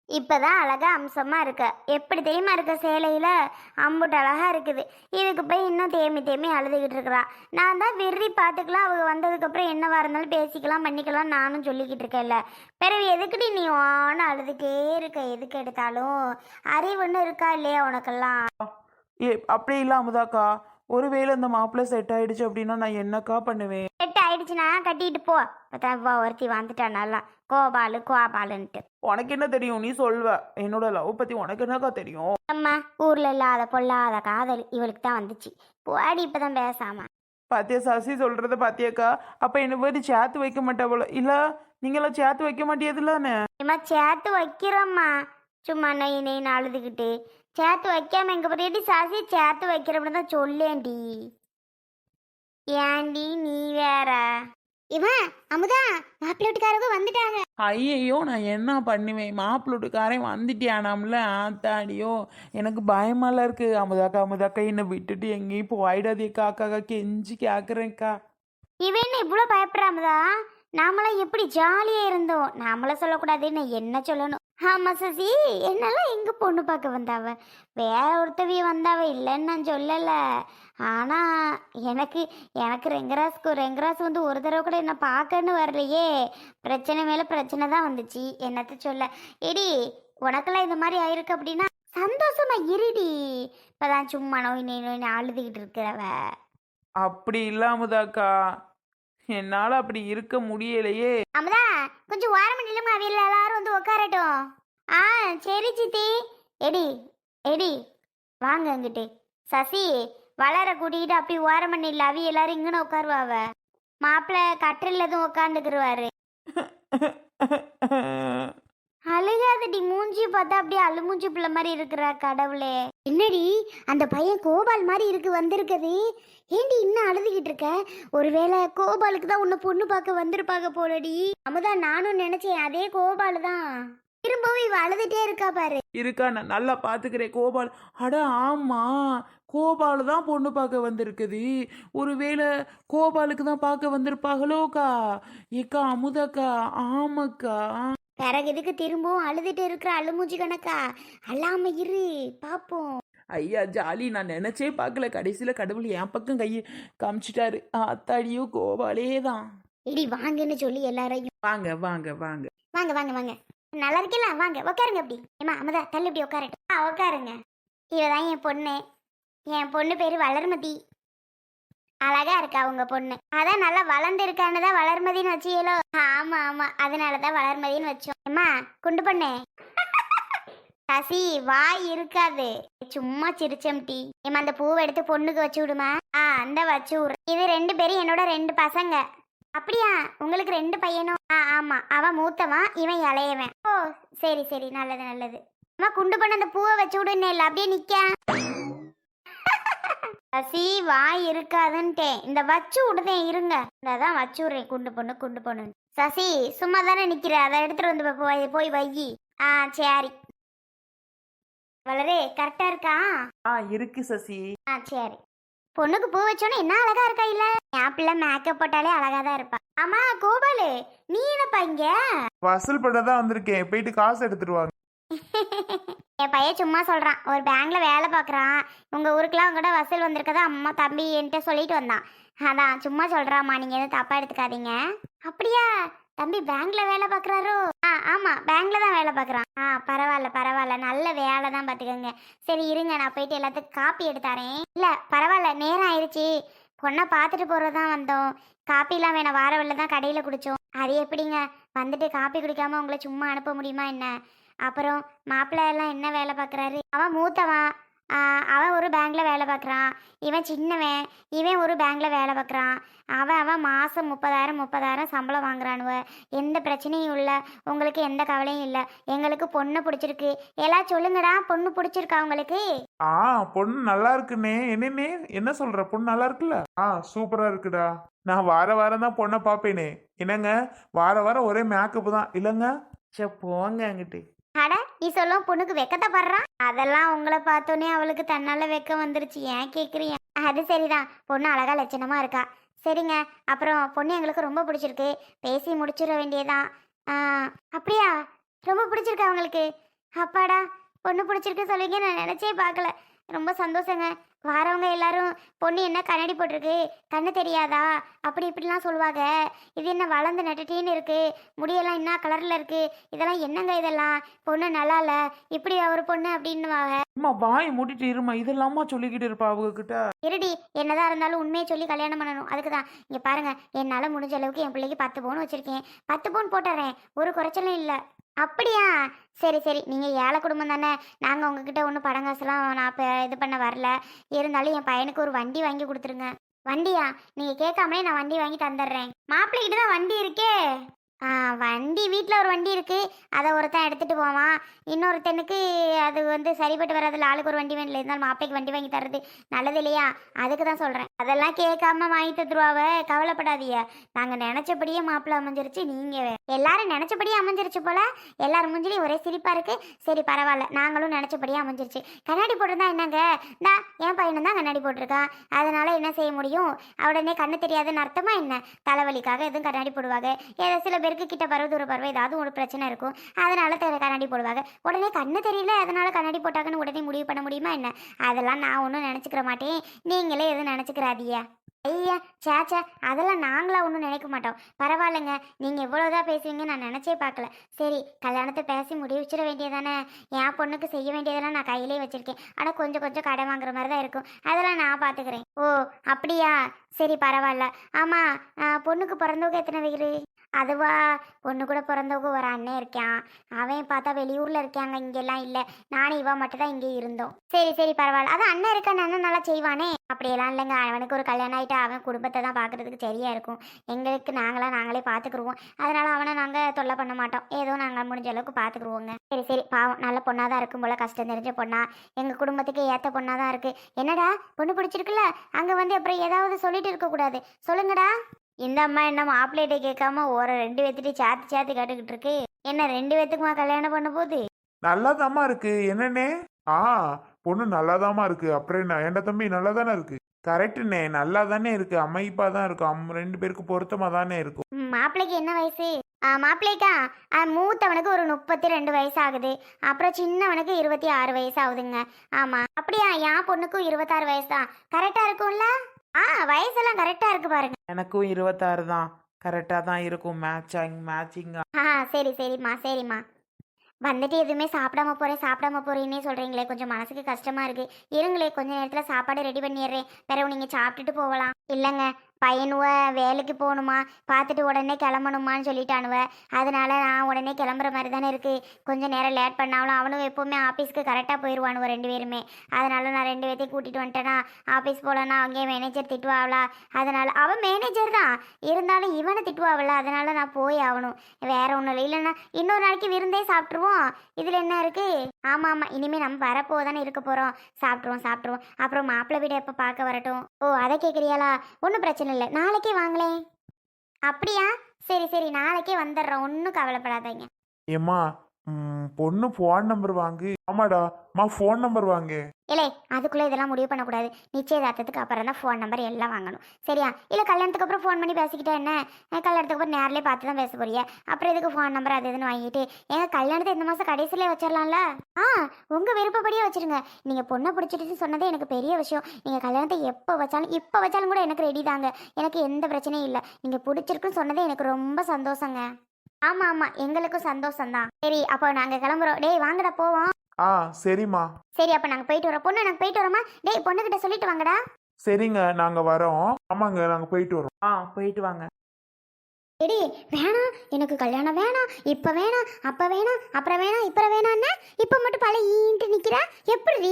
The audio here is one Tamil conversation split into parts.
இப்பதான் அழகா அம்சமா இருக்க. எப்படி தெரியுமா இருக்க சேலையில? அம்புட்டு அழகா இருக்குது. இதுக்கு போய் இன்னும் தேமி தேமி அழுதுகிட்டு இருக்கிறா. நான் தான் வெறி பார்த்துக்கலாம், அவங்க வந்ததுக்கு அப்புறம் என்னவா இருந்தாலும் பேசிக்கலாம் பண்ணிக்கலாம் நானும் சொல்லிக்கிட்டு இருக்கேன்ல. பிறகு எதுக்குடி நீ ஓன அழுதுகிட்டே இருக்க? எதுக்கு எடுத்தாலும் அறிவுன்னு இருக்கா இல்லையா உனக்கெல்லாம்? அப்படி இல்லை அமுதாக்கா. ஒருவேளை இந்த மாப்பிள்ளை செட் ஆயிடுச்சு அப்படின்னா நான் என்னக்கா பண்ணுவேன்? செட் ஆயிடுச்சுன்னா கட்டிட்டு போ. பார்த்தா ஒருத்தி வந்துட்டா நல்லா கோபாலு கோபாலுன்ட்டு. உனக்கு என்ன தெரியும்? நீ சொல்வ. என்னோட லவ் பத்தி உனக்கு என்னக்கா தெரியும்? அம்மா ஊர்ல இல்லாத பொல்லாத காதல் இவளுக்கு தான் வந்துச்சு. போடி இப்பதான் பேசாம. பாத்தியா சசி சொல்றத பாத்தியாக்கா? அப்ப என்ன போய் சேர்த்து வைக்க மாட்டாவளோ? இல்ல நீங்களாம் சேர்த்து வைக்க மாட்டியதுலானே? ஏம்மா சேர்த்து வைக்கிறோம்மா. சும்மா நெய் நெய்னு அழுதுகிட்டு சேர்த்து வைக்காம எங்க போய் சாசி சேர்த்து வைக்கிறப்படி தான் சொல்லேன்டி. ஏன்டி நீ வேற? இவன் அமுதா மாப்பிள்ளை வீட்டுக்காரங்க வந்துட்டாங்க. ஐயையோ நான் என்ன பண்ணுவேன்? மாப்பிள்ளோட்டுக்காரன் வந்துட்டியானாம்ல ஆத்தாடியோ. எனக்கு பயமாலாம் இருக்கு. அமுதாக்கா அமுதாக்கா என்னை விட்டுட்டு எங்கேயும் போயிடாதேக்கா. அக்கா கெஞ்சி கேட்குறேன்க்கா. இவன் என்ன இவ்வளோ பயப்படுறாமதா? நாமளாம் எப்படி ஜாலியா இருந்தோம். நாமள சொல்லக்கூடாதுன்னு என்ன சொல்லணும்? ஆமா சசி, என்னெல்லாம் எங்க பொண்ணு பார்க்க வந்தாவ? வேற ஒருத்தவி வந்தாவ இல்லைன்னு நான் சொல்லல. ஆனா எனக்கு எனக்கு ரெங்கராஸ் வந்து ஒரு தடவை கூட என்ன பார்க்கன்னு வரலையே. பிரச்சனை மேல பிரச்சனை தான் வந்துச்சு. என்னத்த சொல்ல? எடி உனக்கெல்லாம் இந்த மாதிரி ஆயிருக்கு அப்படின்னா சந்தோஷமா இருடி. இப்பதான் சும்மா நோய் நோய் நோய் அழுதுகிட்டு இருக்கிறவ. அப்படி இல்ல அமுதாக்கா, என்னால அப்படி இருக்க முடியலையே. அமுதா கொஞ்சம் வாரம் நிலமா அவியல் எல்லாரும் வந்து உட்காரட்டும். ஆ சரி சித்தி. எடி எடி வாங்க அங்கிட்டு. சசி வளர கூட்டிகிட்டு அப்படி ஓரம் பண்ணிடல. அவி எல்லாரும் இங்கன்னு உட்காருவாவ. மாப்பிள்ளை கட்டில் எதுவும் உட்காந்துக்குருவாரு. அழுகாதடி, மூஞ்சி பார்த்தா அப்படியே அழுமூஞ்சி பிள்ளை மாதிரி இருக்கிற கடவுளே. என்னடி அந்த பையன் கோபால் மாதிரி இருக்கு வந்திருக்குது. ஏண்டி இன்னும் அழுதுகிட்டு இருக்க? ஒருவேளை கோபாலுக்கு தான் உன்னை பொண்ணு பார்க்க வந்திருப்பாங்க போலடி. அமுதா நானும் நினைச்சேன் அதே கோபால் தான். திரும்பவும் இவ அழுதுட்டே இருக்கா பாரு. இருக்கா? நான் நல்லா பாத்துக்கிறேன். கோபால், அட ஆமா, கோபால் தான் பொண்ணு பார்க்க வந்திருக்குது. ஒருவேளை கோபாலுக்கு தான் பார்க்க வந்திருப்பாங்களோக்கா. ஏக்கா அமுதாக்கா, ஆமாக்கா. பிறகு இதுக்கு திரும்பவும் அழுதுட்டு இருக்கிற அழுமூஞ்சி கணக்கா? அல்லாம இரு பாப்போம். ஐயா ஜாலி, நான் நினைச்சே பார்க்கல. கடைசியில கடவுள் என் பக்கம் கையை காமிச்சிட்டாரு. அத்தாடியோ கோபாலே தான். இடி வாங்கன்னு சொல்லி எல்லாரையும் வாங்க வாங்க வாங்க வாங்க வாங்க வாங்க. நல்லா இருக்கல? வாங்க உட்காருங்க. அப்படி ஏமா அமதா தள்ளி இப்படி உட்காரட்டும். உட்காருங்க. இவதான் என் பொண்ணு. என் பொண்ணு பேரு வளர்மதி. அழகா இருக்கா உங்க பொண்ணு. அதான் நல்லா வளர்ந்து இருக்கான்னு தான் வளர்மதின்னு வச்சியலோ? ஆமா ஆமா, அதனாலதான் வளர்மதின்னு வச்சோம். ஏமா குண்டு பொண்ணு. சசி வாய் இருக்காது, சும்மா சிரிச்சம் டீ. ஏமா அந்த பூவை எடுத்து பொண்ணுக்கு வச்சு விடுமா? அந்த வச்சு விடு. இது 2 பேரும் என்னோட 2 பசங்க. அப்படியா? உங்களுக்கு 2 பையனும்? ஆமா, அவன் மூத்தவன், இவன் இளையவன். ஓ சரி சரி, நல்லது நல்லது. அம்மா குண்டு பண்ண அந்த பூவை வச்சு விடுன்னு இல்லை அப்படியே நிக்க. சசி வாய் இருக்காதுன்ட்டேன். இந்த வச்சு விடுதேன் இருங்க. இதான் வச்சு விடுறேன். குண்டு பொண்ணு. சசி சும்மா தானே நிக்கிற, அதை எடுத்துட்டு வந்து போய் வை. சரி. வளரே கரெக்டா இருக்கா? இருக்கு சசி. சரி. பொண்ணுக்கு பூ வச்சோன்னா என்ன அழகா இருக்கா இல்ல? என் பிள்ளை மேக்கப் போட்டாலே அழகா தான் இருப்பா. ஆமா கோபாலு, நீ என்னப்பா இங்க? வசூல் பண்ண தான் வந்திருக்கேன். போயிட்டு காசு எடுத்துட்டு வாங்க. என் பையன் சும்மா சொல்றான், ஒரு பேங்க்ல வேலை பார்க்குறான். உங்க ஊருக்குலாம் கூட வசூல் வந்திருக்கதா அம்மா தம்பி என்கிட்ட சொல்லிட்டு வந்தான். அதான் சும்மா சொல்றாம்மா, நீங்க எதுவும் தப்பா எடுத்துக்காதீங்க. அப்படியா? தம்பி பேங்க்ல வேலை பார்க்குறாரோ? ஆமா பேங்க்ல தான் வேலை பார்க்குறான். பரவாயில்ல, நல்ல வேலை தான் பார்த்துக்கோங்க. சரி இருங்க, நான் போயிட்டு எல்லாத்துக்கும் காப்பி எடுத்தாரேன். இல்லை பரவாயில்ல, நேரம் ஆயிடுச்சு. பொண்ணை பார்த்துட்டு போகிறதான் வந்தோம். காப்பிலாம் வேணாம், வார வெளில தான் கடையில் குடித்தோம். அது எப்படிங்க வந்துட்டு காப்பி குடிக்காமல் உங்களை சும்மா அனுப்ப முடியுமா என்ன? அப்புறம் மாப்பிள்ளை எல்லாம் என்ன வேலை பார்க்குறாரு? அவன் மூத்தவன், அவன் ஒரு பேங்க்ல வேலை பார்க்குறான். இவன் சின்னவன், இவன் ஒரு பேங்க்ல வேலை பார்க்குறான். அவன் மாதம் 30,000 சம்பளம் வாங்குறானுவ. எந்த பிரச்சனையும் இல்லை, உங்களுக்கு எந்த கவலையும் இல்லை. எங்களுக்கு பொண்ணு பிடிச்சிருக்கு. எல்லாம் சொல்லுங்கடா, பொண்ணு பிடிச்சிருக்கா உங்களுக்கு? பொண்ணு நல்லா இருக்குண்ணே. என்னன்னே என்ன சொல்ற? பொண்ணு நல்லா இருக்குல்ல? சூப்பரா இருக்குடா. நான் வார வாரம் தான் பொண்ணை பார்ப்பேனே. என்னங்க வார வாரம் ஒரே மேக்கப் தான் இல்லைங்க? போங்க அங்கிட்டு. அட நீ சொல்லும் பொண்ணுக்கு வெக்கத்தை படுறான். அதெல்லாம் உங்களை பார்த்தோன்னே அவளுக்கு தன்னால வெக்க வந்துருச்சு. ஏன் கேட்குறீங்க? அது சரிதான், பொண்ணு அழகா லட்சணமா இருக்கா. சரிங்க, அப்புறம் பொண்ணு எங்களுக்கு ரொம்ப பிடிச்சிருக்கு. பேசி முடிச்சிட வேண்டியதான். அப்படியா? ரொம்ப பிடிச்சிருக்கா உங்களுக்கு? அப்பாடா, பொண்ணு பிடிச்சிருக்கு சொல்லுவீங்க நான் நினைச்சே பார்க்கல. ரொம்ப சந்தோஷங்க. வாரவங்க எல்லாரும் பொண்ணு என்ன கண்ணாடி போட்டிருக்கு, கண்ணு தெரியாதா, அப்படி இப்படிலாம் சொல்லுவாங்க. இது என்ன வளர்ந்து நட்டுட்டேன்னு இருக்கு, முடியெல்லாம் என்ன கலர்ல இருக்கு, இதெல்லாம் என்னங்க இதெல்லாம், பொண்ணு நல்லா இல்ல, இப்படி ஒரு பொண்ணு அப்படின்னுவாங்க. அம்மா வாய் மூடிட்டு இருமா, இதெல்லாமா சொல்லிக்கிட்டு இருப்பா அவங்க கிட்ட. இருடி, என்னதான் இருந்தாலும் உண்மையை சொல்லி கல்யாணம் பண்ணணும். அதுக்கு தான் இங்கே பாருங்க, என்னால் முடிஞ்ச அளவுக்கு என் பிள்ளைக்கு 10 பவுன் வச்சிருக்கேன். 10 பவுன் போட்டுறேன், ஒரு குறைச்சலும் இல்லை. அப்படியா? சரி சரி, நீங்கள் ஏழை குடும்பம் தானே, நாங்கள் உங்ககிட்ட ஒன்றும் பணம் காசுலாம் நான் இப்போ இது பண்ண வரல. இருந்தாலும் என் பையனுக்கு ஒரு வண்டி வாங்கி கொடுத்துருங்க. வண்டியா? நீங்கள் கேட்காமலே நான் வண்டி வாங்கி தந்துடுறேன். மாப்பிள்ளைகிட்ட தான் வண்டி இருக்கே. வண்டி வீட்டில் ஒரு வண்டி இருக்குது, அதை ஒருத்தன் எடுத்துகிட்டு போவான். இன்னொருத்தனுக்கு அது வந்து சரிப்பட்டு வராதுல, ஆளுக்கு ஒரு வண்டி வேணும். இருந்தாலும் மாப்பிள்ளைக்கு வண்டி வாங்கி தர்றது நல்லது இல்லையா? அதுக்கு தான் சொல்கிறேன். அதெல்லாம் கேட்காம வாங்கி தந்துருவாவ, கவலைப்படாதீங்க. நாங்கள் நினச்சபடியே மாப்பிள்ளை அமைஞ்சிருச்சு. நீங்கள் எல்லாரும் நினச்சபடியே அமைஞ்சிருச்சு போல. எல்லாரும் மூஞ்சிலையும் ஒரே சிரிப்பாக இருக்குது. சரி பரவாயில்ல, நாங்களும் நினச்சபடியே அமைஞ்சிருச்சு. கண்ணாடி போட்டிருந்தா என்னங்க, நான் என் பையனும் தான் கண்ணாடி போட்டிருக்கான், அதனால என்ன செய்ய முடியும்? உடனே கண்ணு தெரியாதுன்னு அர்த்தமா என்ன? தலைவலிக்காக எதுவும் கண்ணாடி போடுவாங்க. ஏதோ சில பேருக்கு கிட்ட பருவ தூர பருவ ஏதாவது ஒரு பிரச்சனை இருக்கும், அதனால கண்ணாடி போடுவாங்க. உடனே கண்ணு தெரியல அதனால கண்ணாடி போட்டாங்கன்னு உடனே முடிவு பண்ண முடியுமா என்ன? அதெல்லாம் நான் ஒன்றும் நினச்சிக்கிற மாட்டேன், நீங்களே எதுவும் நினச்சிக்கிறாதியா. ஐயா சேச்சா, அதெல்லாம் நாங்களாம் ஒன்றும் நினைக்க மாட்டோம். பரவாயில்லைங்க, நீங்கள் எவ்வளோதான் பேசுவீங்க நான் நினச்சே பார்க்கல. சரி கல்யாணத்தை பேசி முடிவிச்சிட வேண்டியதானே. என் பொண்ணுக்கு செய்ய வேண்டியதெல்லாம் நான் கையிலே வச்சுருக்கேன். ஆனால் கொஞ்சம் கொஞ்சம் கடை வாங்குற மாதிரி தான் இருக்கும், அதெல்லாம் நான் பார்த்துக்கிறேன். ஓ அப்படியா? சரி பரவாயில்ல. ஆமாம், பொண்ணுக்கு பிறந்தவங்க எத்தனை பேர்? அதுவா, பொண்ணு கூட பிறந்தவங்க ஒரு அண்ணன் இருக்கான். அவன் பார்த்தா வெளியூரில் இருக்காங்க, இங்கெல்லாம் இல்லை. நானும் இவன் மட்டும் தான் இங்கே இருந்தோம். சரி சரி பரவாயில்ல. அதான் அண்ணன் இருக்கான்னு அண்ணன் நல்லா செய்வானே. அப்படியெல்லாம் இல்லைங்க, அவனுக்கு ஒரு கல்யாணம் ஆகிட்டு அவன் குடும்பத்தை தான் பார்க்குறதுக்கு சரியாக இருக்கும். எங்களுக்கு நாங்களே பார்த்துக்குருவோம். அதனால் அவனை நாங்கள் தொல்லை பண்ண மாட்டோம். ஏதோ நாங்கள் முடிஞ்ச அளவுக்கு பார்த்துக்குருவோங்க. சரி சரி, பாவம் நல்ல பொண்ணாக தான் இருக்கும் போல், கஷ்டம் தெரிஞ்ச பொண்ணா, எங்கள் குடும்பத்துக்கு ஏற்ற பொண்ணாக தான் இருக்குது. என்னடா பொண்ணு பிடிச்சிருக்குல்ல, அங்கே வந்து அப்புறம் ஏதாவது சொல்லிட்டு இருக்கக்கூடாது, சொல்லுங்கடா. இந்த அம்மா என்ன மாப்பிள்ளைகிட்ட கேட்காம ஒரு 2 பேர்த்திட்டு சேர்த்து கேட்டுக்கிட்டு இருக்கு. என்ன 2 பேர்த்துக்குமா கல்யாணம் பண்ண போகுது? நல்லாதாம்மா இருக்கு. என்னண்ணே? ஆ, பொண்ணு நல்லாதாம்மா இருக்கு. அப்புறம் என்ன ஏன்டா தம்பி, நல்லா தானே இருக்கு. கரெக்டுண்ணே, நல்லா தானே இருக்கு. அமைப்பா தான் இருக்கும். 2 பேருக்கு பொருத்தமா தானே இருக்கும். மாப்பிள்ளைக்கு என்ன வயசு? மாப்பிள்ளைக்கா மூத்தவனுக்கு ஒரு 32 வயசு ஆகுது. அப்புறம் சின்னவனுக்கு 26 வயசு ஆகுதுங்க. ஆமாம். அப்படியா? என் பொண்ணுக்கும் 26 வயசு தான். கரெக்டாக இருக்கும்ல? வயசெல்லாம் கரெக்டாக இருக்கு பாருங்க. எனக்கும் 26 தான், கரெக்டாக தான் இருக்கும். மேட்சிங்கா. சரி சரிம்மா. வந்துட்டு எதுவுமே சாப்பிடாம போறேன்னே சொல்றீங்களே, கொஞ்சம் மனசுக்கு கஷ்டமா இருக்கு. இருங்களே, கொஞ்ச நேரத்துல சாப்பாடு ரெடி பண்ணிடுறேன், பிறகு நீங்க சாப்பிட்டுட்டு போகலாம். இல்லைங்க, பையனுவ வேலைக்கு போகணுமா, பார்த்துட்டு உடனே கிளம்பணுமான்னு சொல்லிட்டானுவ. அதனால நான் உடனே கிளம்புற மாதிரி தானே இருக்கு. கொஞ்சம் நேரம் லேட் பண்ணாலும் அவனும் எப்போவுமே ஆஃபீஸ்க்கு கரெக்டாக போயிடுவானுவ 2 பேருமே. அதனால நான் 2 பேர்த்தையும் கூட்டிகிட்டு வந்துட்டேன்னா, ஆஃபீஸ் போகலன்னா அங்கேயே மேனேஜர் திட்டுவாங்களா. அதனால அவன் மேனேஜர் தான் இருந்தாலும் இவனை திட்டுவாவில்ல, அதனால நான் போய் ஆகணும். வேற ஒன்றும் இல்லை. இல்லைன்னா இன்னொரு நாளைக்கு விருந்தே சாப்பிட்ருவோம். இதில் என்ன இருக்கு? ஆமாம், இனிமேல் நம்ம வரப்போ தானே இருக்க போகிறோம். சாப்பிட்ருவோம். அப்புறம் மாப்பிள்ளை வீடு எப்போ பார்க்க வரட்டும்? ஓ அதை கேட்குறியாளா? ஒன்றும் பிரச்சனை இல்லை, நாளைக்கே வாங்களேன். அப்படியா? சரி நாளைக்கே வந்துடுறோம், ஒன்றும் கவலைப்படாதீங்க. ஏம்மா, பொண்ணு ஃபோன் நம்பர் வாங்கு. ஆமாடா, ஃபோன் நம்பர் வாங்கு. இல்லை, அதுக்குள்ளே இதெல்லாம் முடிவு பண்ணக்கூடாது. நிச்சயதார்த்தத்துக்கு அப்புறம் தான் ஃபோன் நம்பர் எல்லாம் வாங்கணும், சரியா? இல்லை கல்யாணத்துக்கு அப்புறம் ஃபோன் பண்ணி பேசிக்கிட்டா என்ன? கல்யாணத்துக்கு அப்புறம் நேரிலே பார்த்து தான் பேச போறியா? அப்புறம் எதுக்கு ஃபோன் நம்பர் அது இதுன்னு வாங்கிட்டு? எங்கள் கல்யாணத்தை இந்த மாதம் கடைசியிலே வச்சிடலாம்ல? உங்கள் விருப்பப்படியே வச்சுருங்க. நீங்கள் பொண்ணை பிடிச்சிட்டு சொன்னதே எனக்கு பெரிய விஷயம். நீங்கள் கல்யாணத்தை இப்போ வச்சாலும் கூட எனக்கு ரெடி தாங்க. எனக்கு எந்த பிரச்சனையும் இல்லை. நீங்கள் பிடிச்சிருக்குன்னு சொன்னதே எனக்கு ரொம்ப சந்தோஷங்க. ஆமாம், எங்களுக்கும் சந்தோஷம்தான். சரி அப்போ நாங்கள் கிளம்புறோம். டேய் வாங்கடா போவோம். சரிம்மா. சரி அப்போ நாங்கள் போயிட்டு வரோம். பொண்ணு நாங்கள் போயிட்டு வரோமா? டேய் பொண்ணுக்கிட்ட சொல்லிட்டு வாங்கடா. சரிங்க, நாங்க வரோம். ஆமாங்க, நாங்க போயிட்டு வரோம். போயிட்டு வாங்க. எடி வேணாம், எனக்கு கல்யாணம் வேணாம், இப்போ வேணாம், அப்போ வேணாம், அப்புறம் வேணாம், இப்போ வேணான்னா இப்போ மட்டும் பல ஈன்ட்டு நிற்கிறா எப்படி?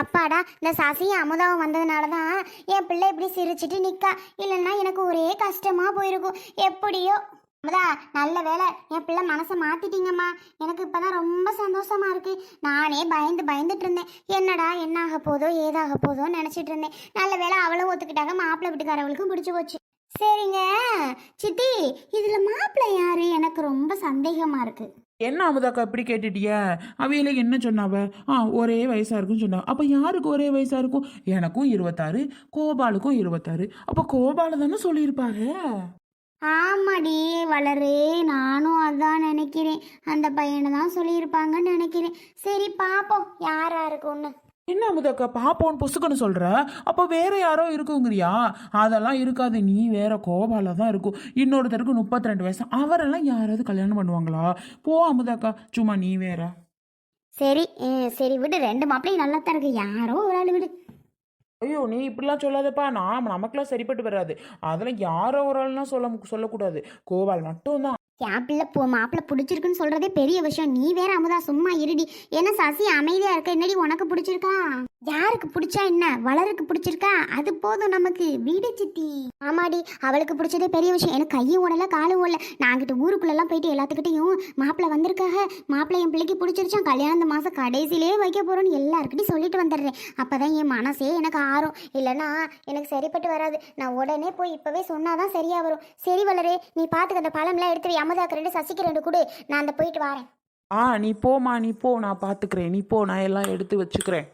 அப்பாடா, இந்த சசியும் அமுதாவும் வந்ததுனால தான் என் பிள்ளை இப்படி சிரிச்சிட்டு நிற்கா. இல்லைன்னா எனக்கு ஒரே கஷ்டமாக போயிருக்கும். எப்படியோ அமுதா, நல்ல வேலை என் பிள்ளை மனசை மாற்றிட்டீங்கம்மா. எனக்கு இப்போ தான் ரொம்ப சந்தோஷமாக இருக்குது. நானே பயந்துட்டு இருந்தேன், என்னடா என்ன ஆக போதோ ஏதாக போதோன்னு நினச்சிட்டு இருந்தேன். நல்ல வேலை அவளும் ஒத்துக்கிட்டாங்க, மாப்பிள்ளை வீட்டுக்காரவளுக்கும் பிடிச்சி போச்சு. சரிங்க சித்தி, இதுல மாப்பிள்ளை யாரு? எனக்கு ரொம்ப சந்தேகமா இருக்கு. என்ன அமுதாக்கா இப்படி கேட்டுட்டிய? அவையில என்ன சொன்னாவ? ஒரே வயசா இருக்குன்னு சொன்னாவ. அப்ப யாருக்கு ஒரே வயசா இருக்கும்? எனக்கும் 26, கோபாலுக்கும் 26. அப்ப கோபாலு தானே சொல்லியிருப்பாரு. ஆமாடி வளரு, நானும் அதான் நினைக்கிறேன். அந்த பையனை தான் சொல்லியிருப்பாங்கன்னு நினைக்கிறேன். சரி பாப்போம் யாரா இருக்குன்னு. என்ன அமுதாக்கா பாப்போன்னு பொசுக்குன்னு சொல்ற? அப்போ வேற யாரோ இருக்குங்கிறியா? அதெல்லாம் இருக்காது, நீ வேற. கோபால தான் இருக்கும். இன்னொருத்தருக்கு 32 வயசு, அவரெல்லாம் யாராவது கல்யாணம் பண்ணுவாங்களா? போ அமுதாக்கா, சும்மா நீ வேற. சரி சரி விடு, 2 மாப்பிள்ளையும் நல்லா தான் இருக்கு, யாரோ ஒரு ஆள் விடு. ஐயோ நீ இப்படிலாம் சொல்லாதப்பா, நமக்கெல்லாம் சரிப்பட்டு வராது. அதெல்லாம் யாரோ ஒரு ஆள்லாம் சொல்லக்கூடாது. கோபால் மட்டும்தான். என் பிள்ளை மாப்பிள்ளை பிடிச்சிருக்குன்னு சொல்றதே பெரிய விஷயம். நீ வேற அமுதா சும்மா இருடி. என்ன சசி அமைதியா இருக்க, என்னடி உனக்கு பிடிச்சிருக்கா? யாருக்கு பிடிச்சா என்ன, வளருக்கு பிடிச்சிருக்கா, அது போதும் நமக்கு. வீடு சித்தி. ஆமாடி, அவளுக்கு பிடிச்சதே பெரிய விஷயம். எனக்கு கையும் ஓடல காலும் ஓடல. நாங்கிட்ட ஊருக்குள்ளெல்லாம் போயிட்டு எல்லாத்துக்கிட்டையும் மாப்பிள்ளை வந்திருக்காக, மாப்பிள்ளை என் பிள்ளைக்கு பிடிச்சிருச்சான், கல்யாணம் இந்த மாசம் கடைசியிலே வைக்க போறோன்னு எல்லாருக்கிட்டையும் சொல்லிட்டு வந்துடுறேன். அப்பதான் என் மனசே எனக்கு ஆறும். இல்லைன்னா எனக்கு சரிப்பட்டு வராது. நான் உடனே போய் இப்பவே சொன்னாதான் சரியா வரும். சரி வளரே, நீ பாத்துக்க, அந்த பழம்லாம் எடுத்து வை. அமுதாக்கு 2 சசிக்கு 2 கொடு, நான் அந்த போயிட்டு வரேன். நீ போமா, நீ போ, நான் பாத்துக்கிறேன். நீ போ, நான் எல்லாம் எடுத்து வச்சுக்கிறேன்.